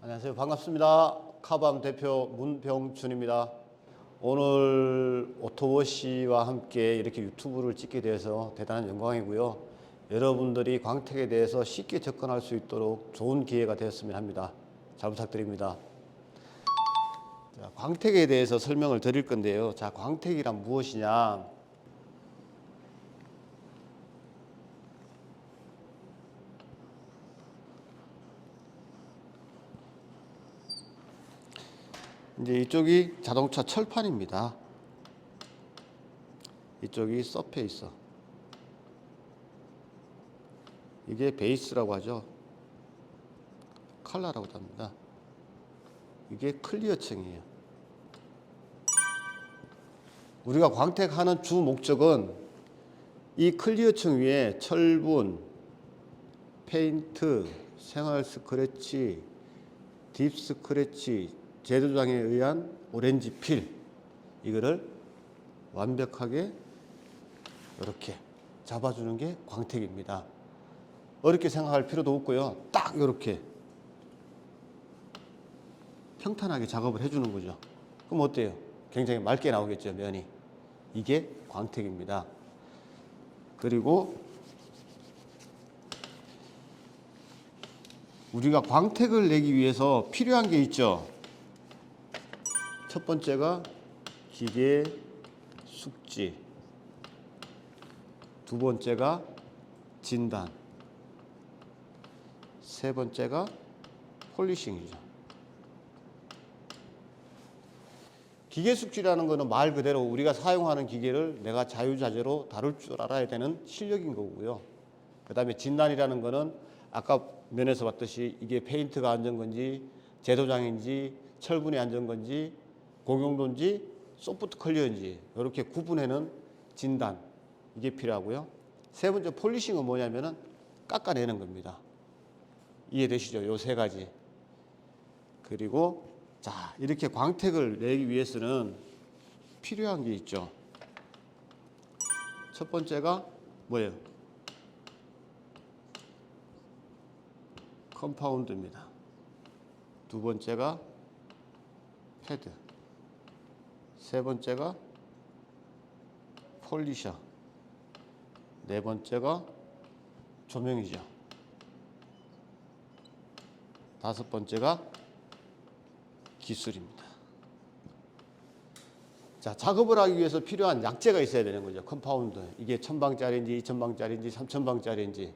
안녕하세요. 반갑습니다. 카밤 대표 문병준입니다. 오늘 오토워시와 함께 이렇게 유튜브를 찍게 돼서 대단한 영광이고요. 여러분들이 광택에 대해서 쉽게 접근할 수 있도록 좋은 기회가 되었으면 합니다. 잘 부탁드립니다. 자, 광택에 대해서 설명을 드릴 건데요. 자, 광택이란 무엇이냐? 이제 이쪽이 자동차 철판입니다. 이쪽이 서페이서. 이게 베이스라고 하죠. 컬러라고도 합니다. 이게 클리어층이에요. 우리가 광택하는 주 목적은 이 클리어층 위에 철분, 페인트, 생활 스크래치, 딥 스크래치, 재도장에 의한 오렌지 필, 이거를 완벽하게 이렇게 잡아주는 게 광택입니다. 어렵게 생각할 필요도 없고요. 딱 이렇게 평탄하게 작업을 해주는 거죠. 그럼 어때요? 굉장히 맑게 나오겠죠, 면이. 이게 광택입니다. 그리고 우리가 광택을 내기 위해서 필요한 게 있죠. 첫 번째가 기계 숙지, 두 번째가 진단, 세 번째가 폴리싱이죠. 기계 숙지라는 것은 말 그대로 우리가 사용하는 기계를 내가 자유자재로 다룰 줄 알아야 되는 실력인 거고요. 그 다음에 진단이라는 것은 아까 면에서 봤듯이 이게 페인트가 앉은 건지 제도장인지 철분이 앉은 건지 공용도인지 소프트 클리어인지 이렇게 구분해는 진단, 이게 필요하고요. 세 번째 폴리싱은 뭐냐면은 깎아내는 겁니다. 이해되시죠? 요 세 가지. 그리고 자, 이렇게 광택을 내기 위해서는 필요한 게 있죠. 첫 번째가 뭐예요? 컴파운드입니다. 두 번째가 패드, 세 번째가 폴리셔, 네 번째가 조명이죠. 다섯 번째가 기술입니다. 자, 작업을 하기 위해서 필요한 약재가 있어야 되는 거죠. 컴파운드. 이게 1000방짜리인지 2000방짜리인지 3000방짜리인지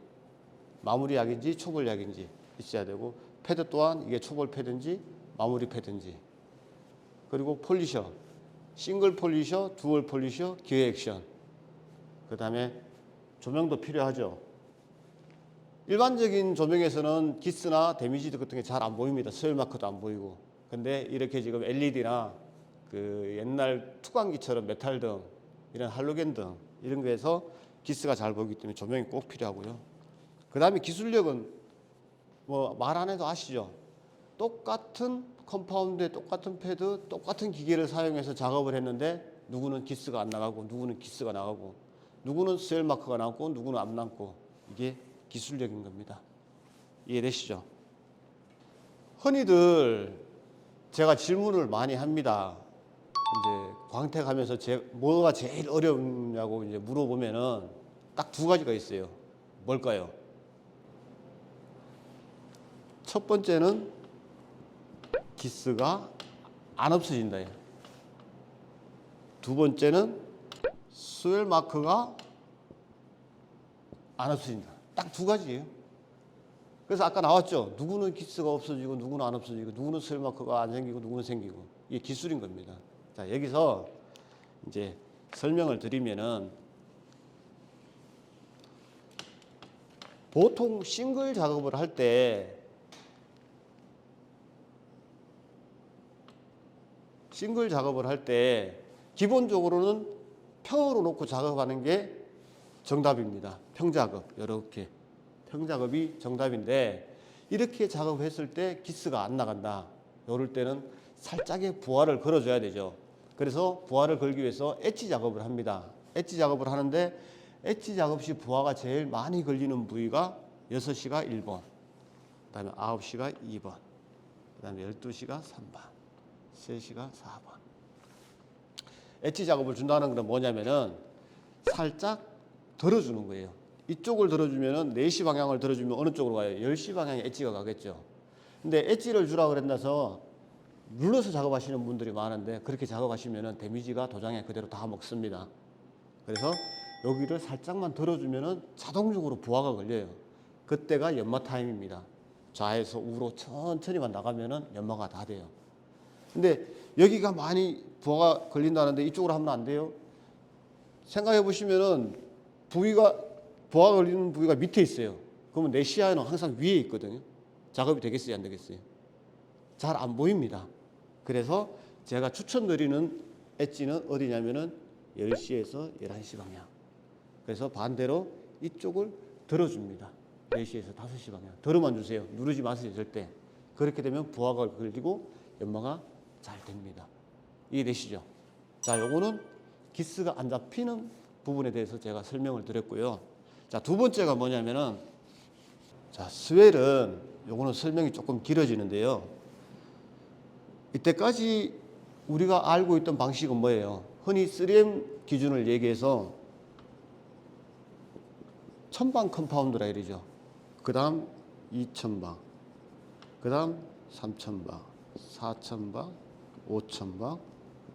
마무리약인지 초벌약인지 있어야 되고, 패드 또한 이게 초벌 패드인지 마무리 패드인지, 그리고 폴리셔, 싱글 폴리셔, 두얼 폴리셔, 기어 액션, 그 다음에 조명도 필요하죠. 일반적인 조명에서는 기스나 데미지 같은 게 잘 안 보입니다. 스웰 마크도 안 보이고. 근데 이렇게 지금 LED나 그 옛날 투광기처럼 메탈등, 이런 할로겐 등 이런 거에서 기스가 잘 보이기 때문에 조명이 꼭 필요하고요. 그 다음에 기술력은 뭐 말 안 해도 아시죠? 똑같은 컴파운드에 똑같은 패드, 똑같은 기계를 사용해서 작업을 했는데 누구는 기스가 안 나가고 누구는 기스가 나가고 누구는 스웰 마크가 남고 누구는 안 남고, 이게 기술력인 겁니다. 이해되시죠? 흔히들 제가 질문을 많이 합니다. 이제 광택하면서 뭐가 제일 어렵냐고 이제 물어보면은 딱 두 가지가 있어요. 뭘까요? 첫 번째는 기스가 안 없어진다. 두 번째는 스웰 마크가 안 없어진다. 딱 두 가지예요. 그래서 아까 나왔죠. 누구는 기스가 없어지고 누구는 안 없어지고 누구는 스웰 마크가 안 생기고 누구는 생기고, 이게 기술인 겁니다. 자, 여기서 이제 설명을 드리면은, 보통 싱글 작업을 할 때 기본적으로는 평으로 놓고 작업하는 게 정답입니다. 평작업, 이렇게 평작업이 정답인데, 이렇게 작업했을 때 기스가 안 나간다. 이럴 때는 살짝의 부하를 걸어줘야 되죠. 그래서 부하를 걸기 위해서 엣지 작업을 합니다. 엣지 작업을 하는데, 엣지 작업 시 부하가 제일 많이 걸리는 부위가 6시가 1번, 그 다음에 9시가 2번, 그다음에 12시가 3번, 3시가 4번. 엣지 작업을 준다는 건 뭐냐면은 살짝 들어주는 거예요. 이쪽을 들어주면은 4시 방향을 들어주면 어느 쪽으로 가요? 10시 방향에 엣지가 가겠죠. 근데 엣지를 주라 그랬나서 눌러서 작업하시는 분들이 많은데 그렇게 작업하시면은 데미지가 도장에 그대로 다 먹습니다. 그래서 여기를 살짝만 들어주면은 자동적으로 부하가 걸려요. 그때가 연마 타임입니다. 좌에서 우로 천천히만 나가면은 연마가 다 돼요. 근데 여기가 많이 부하가 걸린다는데 이쪽으로 하면 안 돼요. 생각해 보시면은 부하가 걸리는 부위가 밑에 있어요. 그러면 내 시야에는 항상 위에 있거든요. 작업이 되겠어요, 안 되겠어요? 잘 안 보입니다. 그래서 제가 추천드리는 엣지는 어디냐면은 10시에서 11시 방향. 그래서 반대로 이쪽을 들어줍니다. 4시에서 5시 방향. 들어만 주세요. 누르지 마세요, 절대. 그렇게 되면 부하가 걸리고 연마가 잘 됩니다. 이해되시죠? 자, 요거는 기스가 안 잡히는 부분에 대해서 제가 설명을 드렸고요. 자, 두 번째가 뭐냐면은, 자, 스웰은 요거는 설명이 조금 길어지는데요. 이때까지 우리가 알고 있던 방식은 뭐예요? 흔히 3M 기준을 얘기해서 1000방 컴파운드라 이러죠. 그 다음 2000방, 그 다음 3000방, 4000방, 5000방,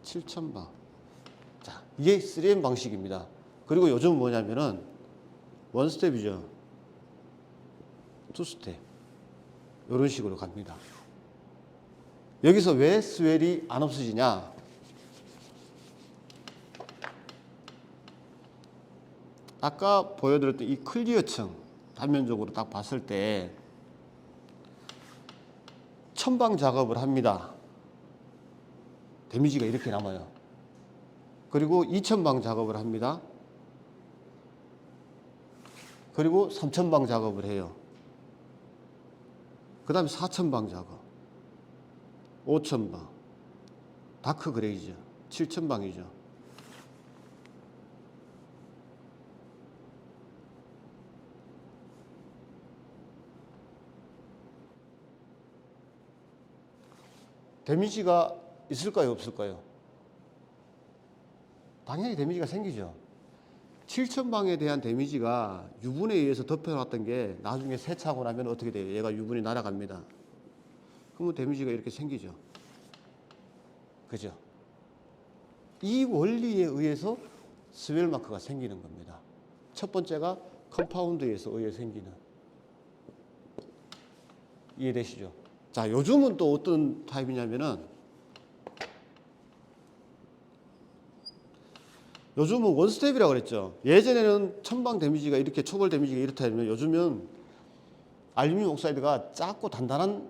7000방. 자, 이게 3M 방식입니다. 그리고 요즘 뭐냐면은 원스텝이죠. 투스텝. 이런 식으로 갑니다. 여기서 왜 스웰이 안 없어지냐? 아까 보여드렸던 이 클리어층 단면적으로 딱 봤을 때 1000방 작업을 합니다. 데미지가 이렇게 남아요. 그리고 2000방 작업을 합니다. 그리고 3000방 작업을 해요. 그 다음에 4000방 작업, 5000방, 다크 그레이죠. 7000방이죠. 데미지가 있을까요, 없을까요? 당연히 데미지가 생기죠. 7000방에 대한 데미지가 유분에 의해서 덮여놨던 게 나중에 세차하고 나면 어떻게 돼요? 얘가 유분이 날아갑니다. 그러면 데미지가 이렇게 생기죠. 그죠? 이 원리에 의해서 스웰 마크가 생기는 겁니다. 첫 번째가 컴파운드에 의해 생기는. 이해되시죠? 자, 요즘은 또 어떤 타입이냐면은 요즘은 원스텝이라고 그랬죠. 예전에는 1000방 데미지가 이렇게 초벌 데미지가 이렇다 하면 요즘은 알루미늄 옥사이드가 작고 단단한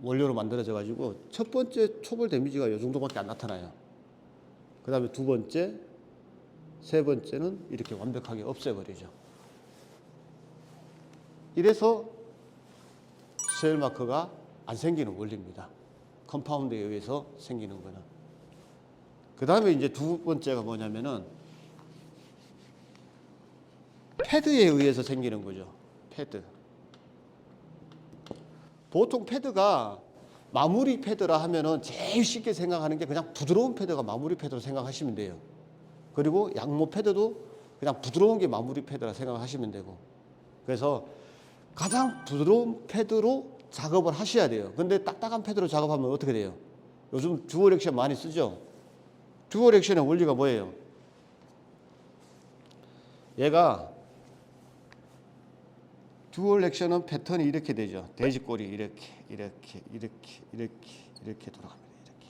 원료로 만들어져 가지고 첫 번째 초벌 데미지가 이 정도밖에 안 나타나요. 그 다음에 두 번째, 세 번째는 이렇게 완벽하게 없애버리죠. 이래서 스웰 마크가 안 생기는 원리입니다. 컴파운드에 의해서 생기는 거는. 그 다음에 이제 두 번째가 뭐냐면은 패드에 의해서 생기는 거죠. 패드. 보통 패드가 마무리 패드라 하면은 제일 쉽게 생각하는 게 그냥 부드러운 패드가 마무리 패드로 생각하시면 돼요. 그리고 양모 패드도 그냥 부드러운 게 마무리 패드라 생각하시면 되고. 그래서 가장 부드러운 패드로 작업을 하셔야 돼요. 근데 딱딱한 패드로 작업하면 어떻게 돼요? 요즘 듀얼 액션 많이 쓰죠? 듀얼 액션의 원리가 뭐예요? 얘가 듀얼 액션은 패턴이 이렇게 되죠. 돼지꼬리 이렇게 돌아갑니다. 이렇게.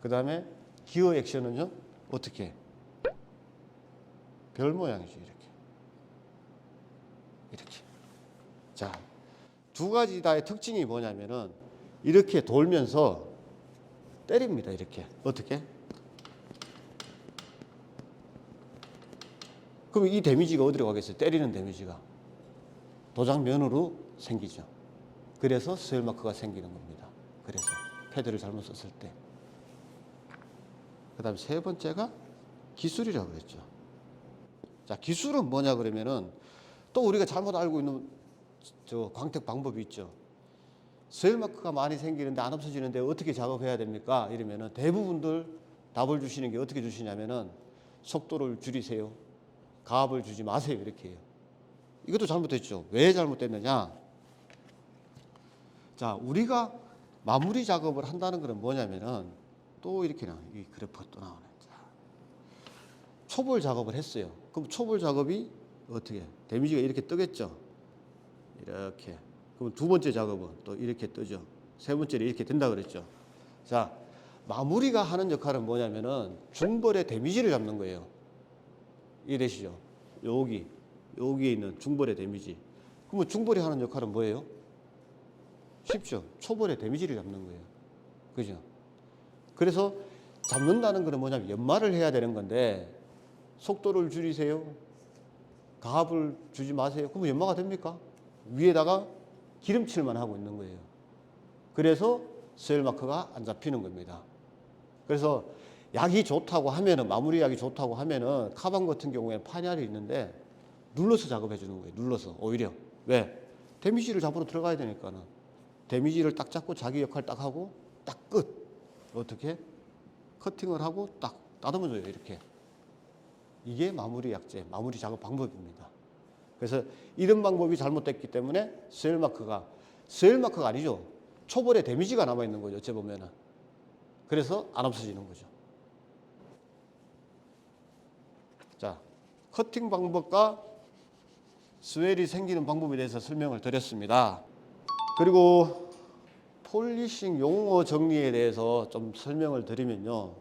그 다음에 기어 액션은요, 어떻게? 별 모양이죠. 이렇게. 자, 두 가지 다의 특징이 뭐냐면은 이렇게 돌면서 때립니다. 이렇게. 어떻게? 그럼 이 데미지가 어디로 가겠어요? 때리는 데미지가 도장면으로 생기죠. 그래서 스웰 마크가 생기는 겁니다. 그래서 패드를 잘못 썼을 때. 그 다음에 세 번째가 기술이라고 그랬죠. 자, 기술은 뭐냐 그러면은 또 우리가 잘못 알고 있는 저 광택 방법이 있죠. 스웰 마크가 많이 생기는데 안 없어지는데 어떻게 작업해야 됩니까? 이러면은 대부분들 답을 주시는 게 어떻게 주시냐면은 속도를 줄이세요. 가압을 주지 마세요. 이렇게 해요. 이것도 잘못됐죠. 왜 잘못됐느냐? 자, 우리가 마무리 작업을 한다는 것은 뭐냐면은 또 이렇게 이 그래프가 또 나오네. 자, 초벌 작업을 했어요. 그럼 초벌 작업이 어떻게? 데미지가 이렇게 뜨겠죠. 이렇게. 그럼 두 번째 작업은 또 이렇게 뜨죠. 세 번째는 이렇게 된다 그랬죠. 자, 마무리가 하는 역할은 뭐냐면은 중벌의 데미지를 잡는 거예요. 이해되시죠? 여기에 있는 중벌의 데미지. 그러면 중벌이 하는 역할은 뭐예요? 쉽죠. 초벌의 데미지를 잡는 거예요. 그죠? 그래서 잡는다는 것은 뭐냐면 연마를 해야 되는 건데 속도를 줄이세요. 가압을 주지 마세요. 그러면 연마가 됩니까? 위에다가 기름칠만 하고 있는 거예요. 그래서 스웰 마크가 안 잡히는 겁니다. 그래서 약이 좋다고 하면은, 마무리 약이 좋다고 하면은 카방 같은 경우에는 판열이 있는데 눌러서 작업해 주는 거예요. 눌러서 오히려. 왜? 데미지를 잡으러 들어가야 되니까는. 데미지를 딱 잡고 자기 역할 딱 하고 딱 끝. 어떻게? 커팅을 하고 딱 다듬어줘요. 이렇게. 이게 마무리 약재, 마무리 작업 방법입니다. 그래서 이런 방법이 잘못됐기 때문에 스웰 마크가 아니죠. 초벌의 데미지가 남아있는 거죠. 어째 보면은. 그래서 안 없어지는 거죠. 자, 커팅 방법과 스웰이 생기는 방법에 대해서 설명을 드렸습니다. 그리고 폴리싱 용어 정리에 대해서 좀 설명을 드리면요.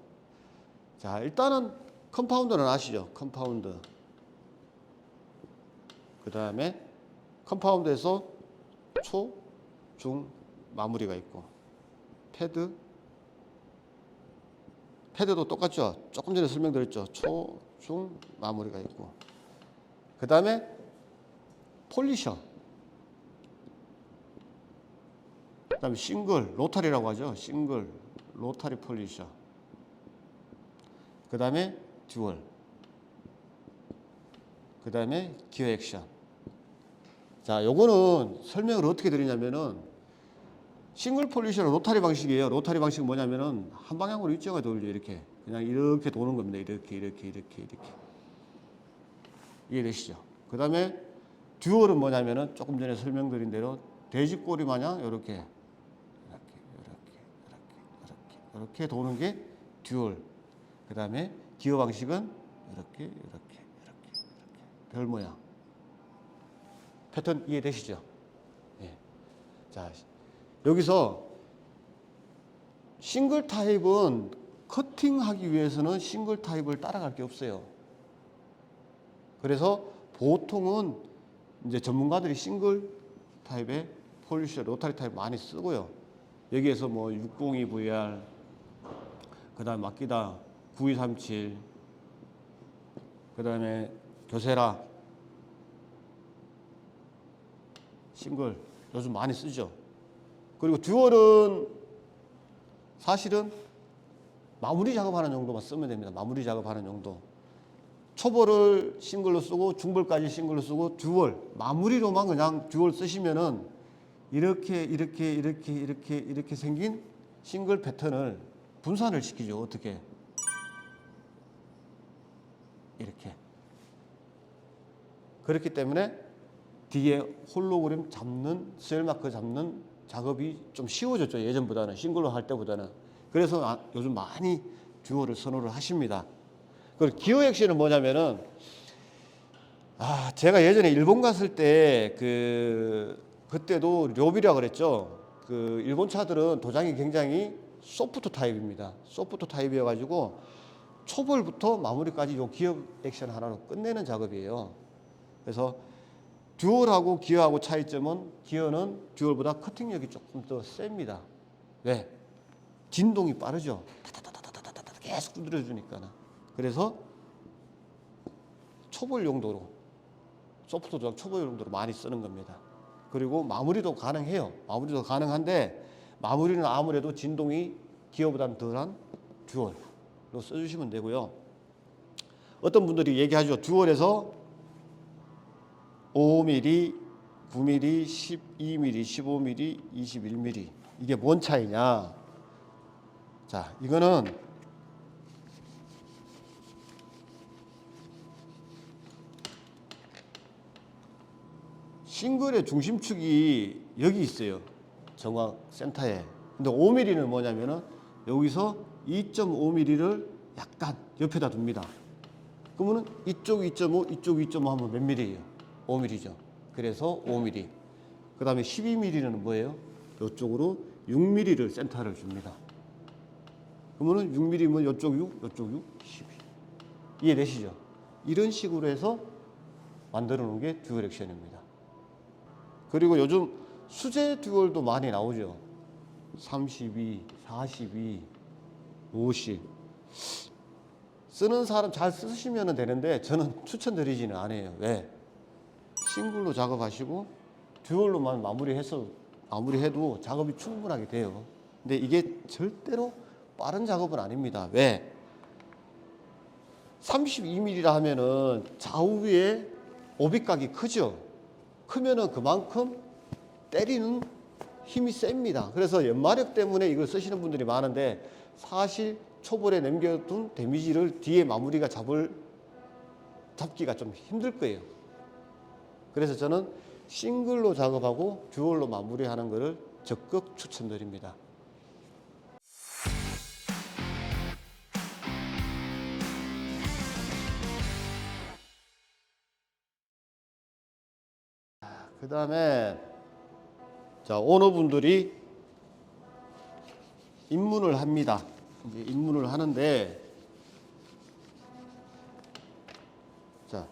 자, 일단은 컴파운드는 아시죠? 컴파운드. 그 다음에 컴파운드에서 초, 중, 마무리가 있고 패드도 똑같죠? 조금 전에 설명드렸죠? 초, 중, 마무리가 있고 그 다음에 폴리셔, 그 다음에 싱글, 로타리라고 하죠? 싱글, 로타리 폴리셔, 그 다음에 듀얼, 그 다음에 기어 액션. 자, 요거는 설명을 어떻게 드리냐면은 싱글 폴리셔는 로타리 방식이에요. 로타리 방식은 뭐냐면은 한 방향으로 일정하게 돌려. 이렇게 그냥 이렇게 도는 겁니다. 이렇게 이해되시죠? 그 다음에 듀얼은 뭐냐면은 조금 전에 설명드린 대로 돼지꼬리 마냥 이렇게 도는 게 듀얼. 그 다음에 기어 방식은 이렇게 별 모양. 패턴 이해되시죠? 예. 자, 여기서 싱글 타입은 커팅하기 위해서는 싱글 타입을 따라갈 게 없어요. 그래서 보통은 이제 전문가들이 싱글 타입의 폴리셔, 로타리 타입 많이 쓰고요. 여기에서 뭐 602VR, 그 다음에 마키다 9237, 그 다음에 교세라 싱글 요즘 많이 쓰죠. 그리고 듀얼은 사실은 마무리 작업하는 정도만 쓰면 됩니다. 마무리 작업하는 정도. 초벌을 싱글로 쓰고 중벌까지 싱글로 쓰고 듀얼 마무리로만 그냥 듀얼 쓰시면은 이렇게 생긴 싱글 패턴을 분산을 시키죠. 어떻게? 이렇게. 그렇기 때문에 뒤에 홀로그램 잡는, 스웰 마크 잡는 작업이 좀 쉬워졌죠. 예전보다는, 싱글로 할 때보다는. 그래서 요즘 많이 듀얼을 선호를 하십니다. 그리고 기어 액션은 뭐냐면은, 제가 예전에 일본 갔을 때 그때도 료비라 그랬죠. 그 일본 차들은 도장이 굉장히 소프트 타입입니다. 소프트 타입이어가지고 초벌부터 마무리까지 요 기어 액션 하나로 끝내는 작업이에요. 그래서 듀얼하고 기어하고 차이점은 기어는 듀얼보다 커팅력이 조금 더 셉니다. 왜? 진동이 빠르죠. 타타타타타타타 계속 두드려주니까. 그래서 초벌 용도로, 소프트 조작 초벌 용도로 많이 쓰는 겁니다. 그리고 마무리도 가능해요. 마무리도 가능한데 마무리는 아무래도 진동이 기어보다는 덜한 듀얼로 써주시면 되고요. 어떤 분들이 얘기하죠. 듀얼에서 5mm, 9mm, 12mm, 15mm, 21mm. 이게 뭔 차이냐? 자, 이거는 싱글의 중심축이 여기 있어요. 정확 센터에. 근데 5mm는 뭐냐면은 여기서 2.5mm를 약간 옆에다 둡니다. 그러면은 이쪽 2.5, 이쪽 2.5 하면 몇 mm예요? 5mm죠. 그래서 5mm. 그 다음에 12mm는 뭐예요? 이쪽으로 6mm를 센터를 줍니다. 그러면은 6mm면 이쪽 6, 이쪽 6, 12. 이해되시죠? 이런 식으로 해서 만들어 놓은 게 듀얼 액션입니다. 그리고 요즘 수제 듀얼도 많이 나오죠. 32, 42, 50. 쓰는 사람 잘 쓰시면 되는데 저는 추천드리지는 않아요. 왜? 싱글로 작업하시고 듀얼로만 마무리해도 작업이 충분하게 돼요. 근데 이게 절대로 빠른 작업은 아닙니다. 왜? 32mm라 하면은 좌우에 오빗각이 크죠. 크면은 그만큼 때리는 힘이 셉니다. 그래서 연마력 때문에 이걸 쓰시는 분들이 많은데 사실 초벌에 남겨둔 데미지를 뒤에 마무리가 잡기가 좀 힘들 거예요. 그래서 저는 싱글로 작업하고 듀얼로 마무리하는 것을 적극 추천드립니다. 그 다음에 자, 오너분들이 입문을 합니다. 이제 입문을 하는데 자,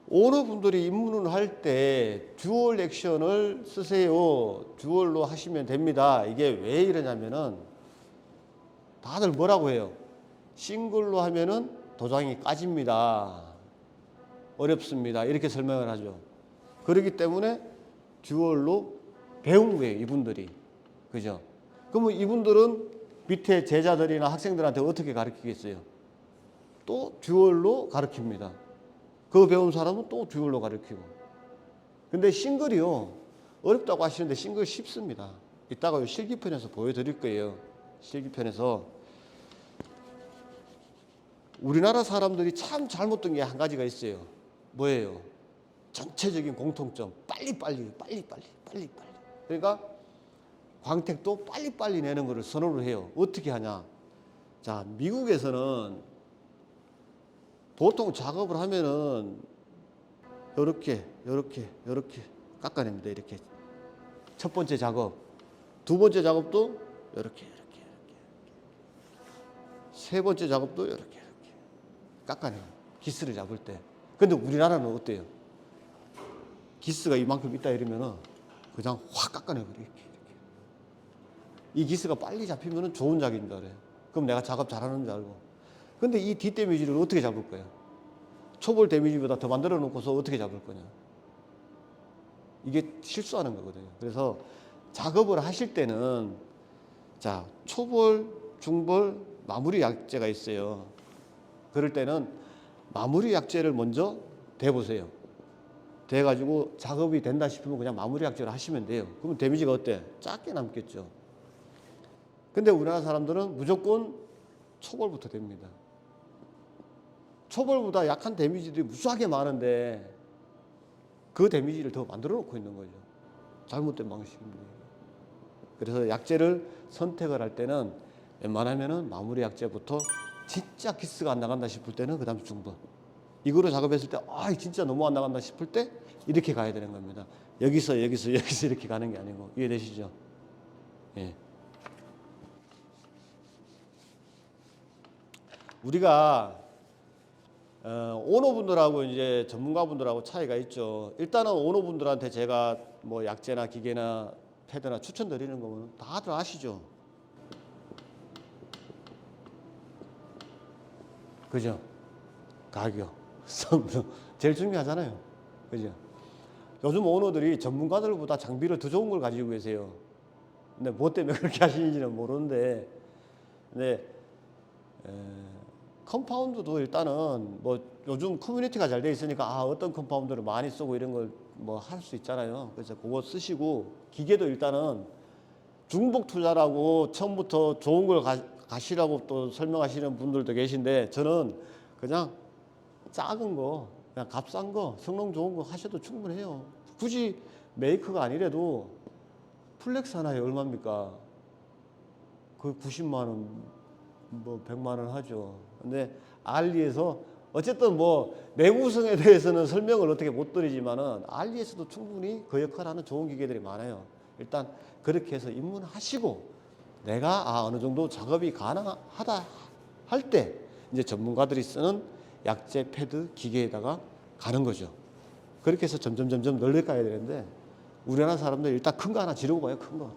오너분들이 입문을 할 때 듀얼 액션을 쓰세요. 듀얼로 하시면 됩니다. 이게 왜 이러냐면은 다들 뭐라고 해요? 싱글로 하면은 도장이 까집니다. 어렵습니다. 이렇게 설명을 하죠. 그렇기 때문에 듀얼로 배운 거예요, 이분들이. 그죠? 그러면 이분들은 밑에 제자들이나 학생들한테 어떻게 가르치겠어요? 또 듀얼로 가르칩니다. 그거 배운 사람은 또 듀얼로 가르치고. 근데 싱글이요, 어렵다고 하시는데 싱글 쉽습니다. 이따가 실기편에서 보여드릴 거예요. 실기편에서. 우리나라 사람들이 참 잘못된 게 한 가지가 있어요. 뭐예요? 전체적인 공통점. 빨리빨리. 그러니까 광택도 빨리빨리 내는 것을 선호를 해요. 어떻게 하냐? 자, 미국에서는 보통 작업을 하면은 요렇게 깎아냅니다. 이렇게. 첫 번째 작업. 두 번째 작업도 요렇게. 세 번째 작업도 요렇게. 깎아내요. 기스를 잡을 때. 근데 우리나라는 어때요? 기스가 이만큼 있다 이러면은 그냥 확 깎아내버려. 이렇게. 이 기스가 빨리 잡히면은 좋은 작인 줄 알아요. 그럼 내가 작업 잘하는 줄 알고. 근데 이 뒷 데미지를 어떻게 잡을 거야? 초벌 데미지보다 더 만들어 놓고서 어떻게 잡을 거냐? 이게 실수하는 거거든요. 그래서 작업을 하실 때는 자, 초벌, 중벌, 마무리 약재가 있어요. 그럴 때는 마무리 약재를 먼저 대보세요. 대가지고 작업이 된다 싶으면 그냥 마무리 약재를 하시면 돼요. 그러면 데미지가 어때? 작게 남겠죠. 근데 우리나라 사람들은 무조건 초벌부터 됩니다. 초벌보다 약한 데미지들이 무수하게 많은데 그 데미지를 더 만들어 놓고 있는 거죠. 잘못된 방식입니다. 그래서 약재를 선택을 할 때는 웬만하면은 마무리 약재부터 진짜 기스가 안 나간다 싶을 때는 그 다음 중번. 이거로 작업했을 때 진짜 너무 안 나간다 싶을 때 이렇게 가야 되는 겁니다. 여기서 이렇게 가는 게 아니고. 이해되시죠? 예. 우리가 오너분들하고 이제 전문가분들하고 차이가 있죠. 일단은 오너분들한테 제가 뭐 약재나 기계나 패드나 추천드리는 거는 다들 아시죠? 그죠? 가격, 성능 제일 중요하잖아요. 그죠? 요즘 오너들이 전문가들보다 장비를 더 좋은 걸 가지고 계세요. 근데 뭐 때문에 그렇게 하시는지는 모르는데, 근데 컴파운드도 일단은 뭐 요즘 커뮤니티가 잘 돼 있으니까 어떤 컴파운드를 많이 쓰고 이런 걸 뭐 할 수 있잖아요. 그래서 그거 쓰시고 기계도 일단은 중복 투자라고 처음부터 좋은 걸 가시라고 또 설명하시는 분들도 계신데 저는 그냥 작은 거, 그냥 값싼 거, 성능 좋은 거 하셔도 충분해요. 굳이 메이커가 아니래도 플렉스 하나에 얼마입니까? 그 90만 원, 뭐 100만 원 하죠. 근데 알리에서 어쨌든 뭐 내구성에 대해서는 설명을 어떻게 못 드리지만은 알리에서도 충분히 그 역할하는 좋은 기계들이 많아요. 일단 그렇게 해서 입문하시고 내가 어느 정도 작업이 가능하다 할 때 이제 전문가들이 쓰는 약재 패드 기계에다가 가는 거죠. 그렇게 해서 점점 널리 가야 되는데 우리나라 사람들 일단 큰 거 하나 지르고 봐요. 큰 거.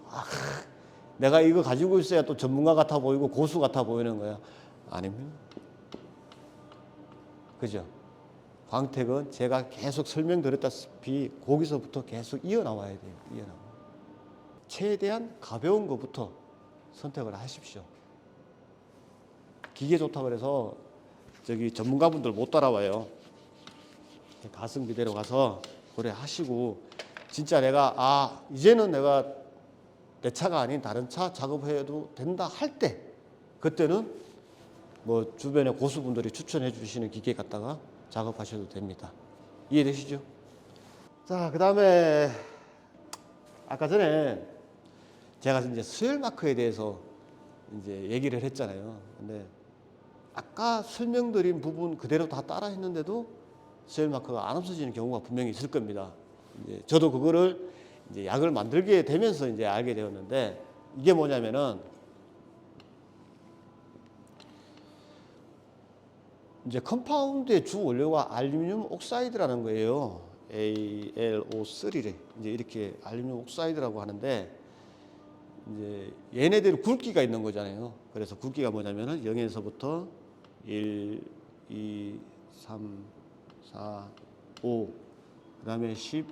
내가 이거 가지고 있어야 또 전문가 같아 보이고 고수 같아 보이는 거야. 아닙니다. 그죠? 광택은 제가 계속 설명드렸다시피 거기서부터 계속 이어나와야 돼요. 이어나와. 최대한 가벼운 것부터 선택을 하십시오. 기계 좋다고 그래서 저기 전문가분들 못 따라와요. 가성비대로 가서 그래 하시고 진짜 내가 이제는 내가 내 차가 아닌 다른 차 작업해도 된다 할 때 그때는 뭐 주변에 고수분들이 추천해 주시는 기계 갖다가 작업하셔도 됩니다. 이해되시죠? 자, 그 다음에 아까 전에 제가 이제 수혈 마크에 대해서 이제 얘기를 했잖아요. 근데 아까 설명드린 부분 그대로 다 따라 했는데도 수혈 마크가 안 없어지는 경우가 분명히 있을 겁니다. 이제 저도 그거를 이제 약을 만들게 되면서 이제 알게 되었는데 이게 뭐냐면은 이제 컴파운드의 주 원료가 알루미늄 옥사이드라는 거예요. AlO3를 이제 이렇게 알루미늄 옥사이드라고 하는데 이제 얘네들 굵기가 있는 거잖아요. 그래서 굵기가 뭐냐면은 0에서부터 1, 2, 3, 4, 5, 그다음에 10,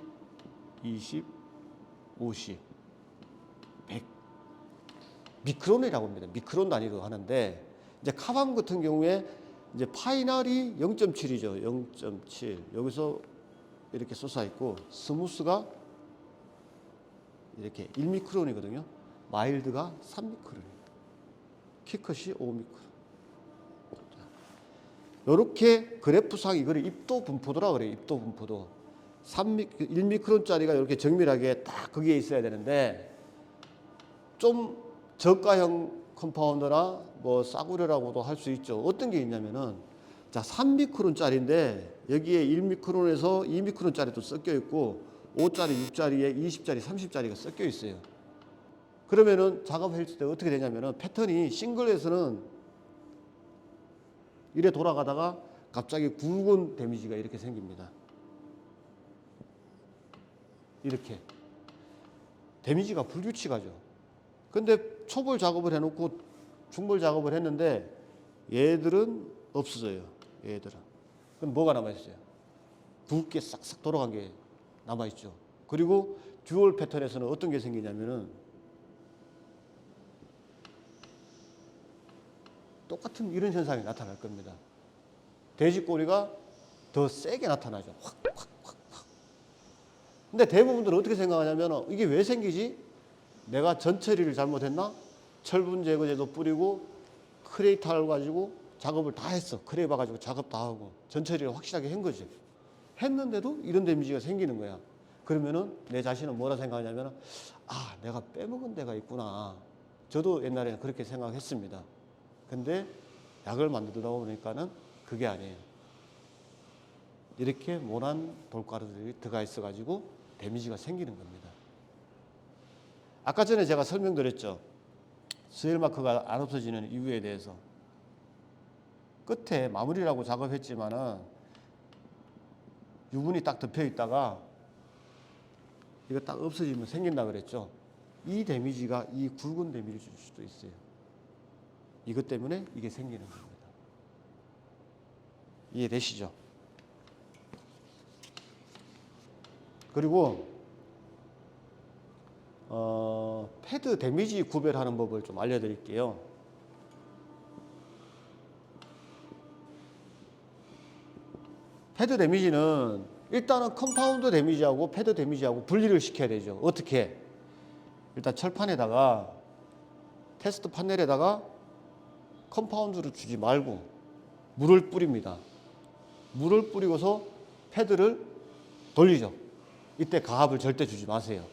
20, 50, 100 미크론이라고 합니다. 미크론 단위로 하는데 이제 카밤 같은 경우에 이제 파이널이 0.7이죠. 0.7 여기서 이렇게 솟아 있고 스무스가 이렇게 1미크론이거든요. 마일드가 3미크론, 키컷이 5미크론. 이렇게 그래프상 이거를 입도 분포도라 그래요. 입도 분포도 1미크론짜리가 이렇게 정밀하게 딱 거기에 있어야 되는데 좀 저가형 컴파운더나 뭐 싸구려라고도 할 수 있죠. 어떤 게 있냐면은 자 3미크론짜리인데 여기에 1미크론에서 2미크론짜리도 섞여 있고 5짜리, 6짜리에 20짜리, 30짜리가 섞여 있어요. 그러면은 작업했을 때 어떻게 되냐면은 패턴이 싱글에서는 이래 돌아가다가 갑자기 굵은 데미지가 이렇게 생깁니다. 이렇게 데미지가 불규칙하죠. 근데 초벌 작업을 해놓고 중벌 작업을 했는데 얘들은 없어져요. 얘들은. 그럼 뭐가 남아있어요? 굵게 싹싹 돌아간 게 남아있죠. 그리고 듀얼 패턴에서는 어떤 게 생기냐면은 똑같은 이런 현상이 나타날 겁니다. 돼지꼬리가 더 세게 나타나죠. 확. 근데 대부분들은 어떻게 생각하냐면 이게 왜 생기지? 내가 전처리를 잘못했나? 철분 제거제도 뿌리고 크레이탈 가지고 작업을 다 했어. 크레이바 가지고 작업 다 하고 전처리를 확실하게 한 거지. 했는데도 이런 데미지가 생기는 거야. 그러면은 내 자신은 뭐라 생각하냐면 내가 빼먹은 데가 있구나. 저도 옛날에는 그렇게 생각했습니다. 근데 약을 만들다 보니까는 그게 아니에요. 이렇게 모난 돌가루들이 들어가 있어 가지고 데미지가 생기는 겁니다. 아까 전에 제가 설명드렸죠. 수혈 마크가 안 없어지는 이유에 대해서. 끝에 마무리라고 작업했지만은 유분이 딱 덮여 있다가 이거 딱 없어지면 생긴다 그랬죠. 이 데미지가 이 굵은 데미지를 줄 수도 있어요. 이것 때문에 이게 생기는 겁니다. 이해되시죠? 그리고 패드 데미지 구별하는 법을 좀 알려드릴게요. 패드 데미지는 일단은 컴파운드 데미지하고 패드 데미지하고 분리를 시켜야 되죠. 어떻게? 일단 철판에다가 테스트 판넬에다가 컴파운드를 주지 말고 물을 뿌립니다. 물을 뿌리고서 패드를 돌리죠. 이때 가압을 절대 주지 마세요.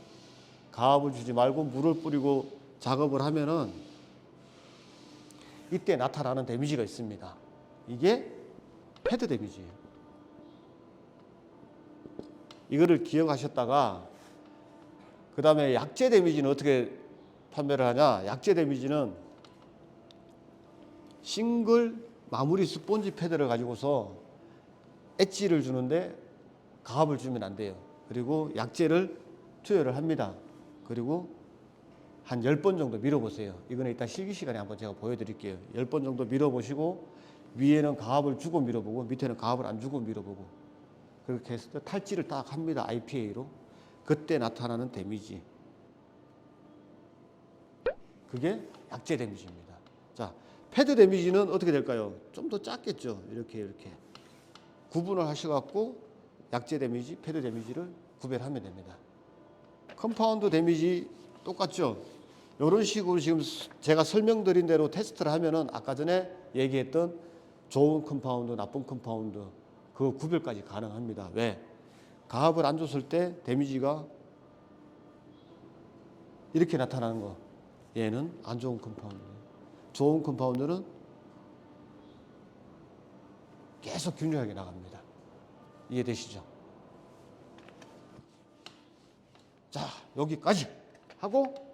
가압을 주지 말고 물을 뿌리고 작업을 하면은 이때 나타나는 데미지가 있습니다. 이게 패드 데미지예요. 이거를 기억하셨다가 그 다음에 약재 데미지는 어떻게 판별을 하냐? 약재 데미지는 싱글 마무리 스폰지 패드를 가지고서 엣지를 주는데 가압을 주면 안 돼요. 그리고 약재를 투여를 합니다. 그리고 한 10번 정도 밀어보세요. 이거는 이따 실기 시간에 한번 제가 보여드릴게요. 10번 정도 밀어보시고 위에는 가압을 주고 밀어보고 밑에는 가압을 안 주고 밀어보고 그렇게 해서 탈지를 딱 합니다. IPA로. 그때 나타나는 데미지. 그게 약재 데미지입니다. 자, 패드 데미지는 어떻게 될까요? 좀 더 작겠죠. 이렇게 구분을 하셔갖고 약재 데미지, 패드 데미지를 구별하면 됩니다. 컴파운드 데미지 똑같죠? 이런 식으로 지금 제가 설명드린 대로 테스트를 하면은 아까 전에 얘기했던 좋은 컴파운드, 나쁜 컴파운드 그 구별까지 가능합니다. 왜? 가압을 안 줬을 때 데미지가 이렇게 나타나는 거. 얘는 안 좋은 컴파운드. 좋은 컴파운드는 계속 균일하게 나갑니다. 이해되시죠? 자, 여기까지 하고